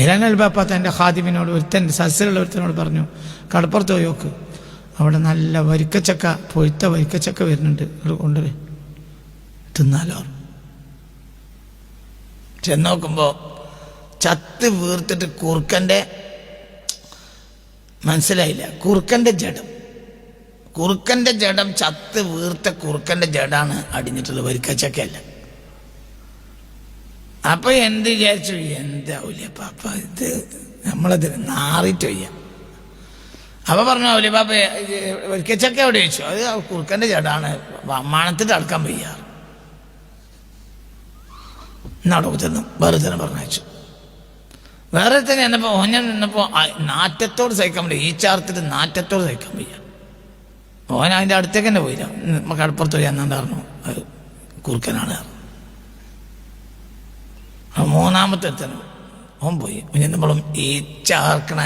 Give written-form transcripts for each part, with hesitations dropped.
ബിലാൽ അൽബാപ്പ തൻ്റെ ഖാദിമിനോട് ഒരുത്തൻ്റെ സദസ്സിലുള്ള ഒരുത്തനോട് പറഞ്ഞു, കടപ്പുറത്ത് പോയി നോക്ക്, അവിടെ നല്ല വരിക്കച്ചക്ക, പൊഴുത്ത വരിക്കച്ചക്ക വരുന്നുണ്ട്, അത് കൊണ്ടുവരെ തിന്നാലോ. ചെന്ന് നോക്കുമ്പോൾ ചത്ത് വീർത്തിട്ട് കുറുക്കൻ്റെ, മനസ്സിലായില്ല, കുറുക്കൻ്റെ ജഡം ചത്ത് വീർത്ത കുറുക്കൻ്റെ ജഡാണ് അടിഞ്ഞിട്ടുള്ളത്, വരിക്കച്ചക്കയല്ല. അപ്പൊ എന്ത് വിചാരിച്ചു, എന്താവൂലേ പാപ്പ ഇത്, നമ്മളത് നാറിയിട്ട് വയ്യ. അപ്പൊ പറഞ്ഞു ഔലിയ പാപ്പ വരിക്കച്ചക്ക എവിടെ ചോദിച്ചു, അത് കുറുക്കൻ്റെ ജഡാണ്, മണത്തിട്ട് അടക്കാൻ വയ്യ. എന്നാടോ ചെന്നു വേറെ തന്നെ പറഞ്ഞയച്ചു. വേറെ തന്നെ എന്നപ്പോ ഓഞ്ഞൻ നിന്നപ്പോ നാറ്റത്തോട് സഹിക്കാൻ വയ്യ, ഈ ചാർത്തിട്ട് നാറ്റത്തോട് സഹിക്കാൻ വയ്യ. ഓൻ അതിൻ്റെ അടുത്തേക്ക് തന്നെ പോയില്ല, കടപ്പുറത്ത് പോയി എന്നാണ്ട് പറഞ്ഞു അത് കുറുക്കനാണ്. മൂന്നാമത്തെ തന്നെ ഓൻ പോയി, നമ്മളും ഈ ചാർക്കണ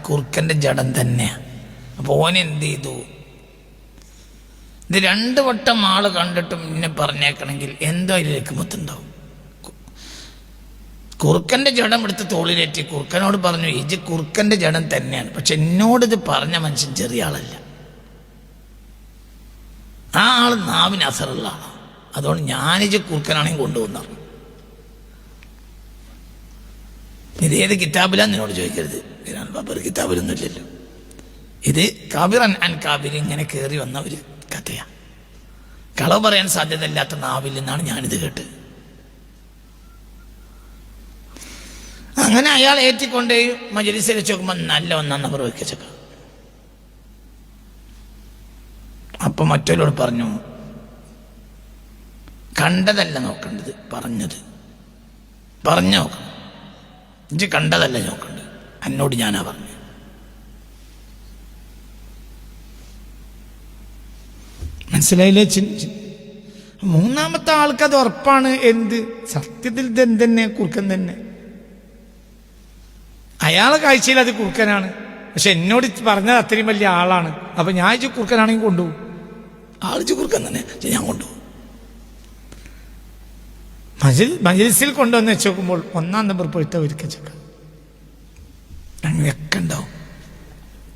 കുറുക്കൻ്റെ ജഡം തന്നെയാണ്. അപ്പൊ ഓൻ എന്ത് ചെയ്തു, ഇത് 2 വട്ടം ആള് കണ്ടിട്ടും എന്നെ പറഞ്ഞേക്കണമെങ്കിൽ എന്തോ അതിലേക്ക് മൊത്തുണ്ടാവും. കുറുക്കൻ്റെ ജഡം എടുത്ത് തോളിലേറ്റി കുറുക്കനോട് പറഞ്ഞു, ഇത് കുറുക്കൻ്റെ ജഡം തന്നെയാണ്, പക്ഷെ എന്നോടിത് പറഞ്ഞ മനുഷ്യൻ ചെറിയ ആളല്ല, ആ ആള് നാവിന് അസറുള്ള ആളാണ്, അതുകൊണ്ട് ഞാനിത് കുറുക്കനാണെങ്കിൽ കൊണ്ടുവന്നു. ഇതേത് കിതാബിലാന്ന് നിന്നോട് ചോദിക്കരുത്, ഒരു കിതാബിലൊന്നും ഇല്ലല്ലോ. ഇത് കാബിറൻ അൻ കാബിർ ഇങ്ങനെ കയറി വന്ന ഒരു കഥയാണ്. കളവ് പറയാൻ സാധ്യതയില്ലാത്ത നാവിൽ നിന്നാണ് ഞാനിത് കേട്ടത്. അങ്ങനെ അയാൾ ഏറ്റിക്കൊണ്ട് മജ്‌ലിസിൽ വെച്ച് നോക്കുമ്പോൾ നല്ല 1 നമ്പർ വരിക്കച്ചക്ക. അപ്പൊ മറ്റൊരാളോട് പറഞ്ഞു, കണ്ടതല്ല നോക്കേണ്ടത്, പറഞ്ഞു നോക്കണം, ഇജ്ജ് കണ്ടതല്ല നോക്കണ്ടത്, എന്നോട് ഞാനാ പറഞ്ഞു. മനസ്സിലായില്ലേ? മൂന്നാമത്തെ ആൾക്കത് ഉറപ്പാണ്. എന്ത് സത്യത്തിൽ ഇത് എന്തെന്നെ കുറുക്കൻ തന്നെ, അയാളെ കാഴ്ചയിൽ അത് കുറുക്കനാണ്, പക്ഷെ എന്നോട് പറഞ്ഞത് അത്രയും വലിയ ആളാണ്. അപ്പൊ ഞാൻ ഇജ്ജ് കുറുക്കനാണെങ്കിൽ കൊണ്ടുപോകും, ആളിച്ച് കുറുക്കൻ തന്നെ, ഞാൻ കൊണ്ടുപോകും. മജ്‌ലിസിൽ കൊണ്ടുവന്ന് വെച്ച് നോക്കുമ്പോൾ 1 നമ്പർ പൊഴുത്ത വരിക്കച്ചക്ക.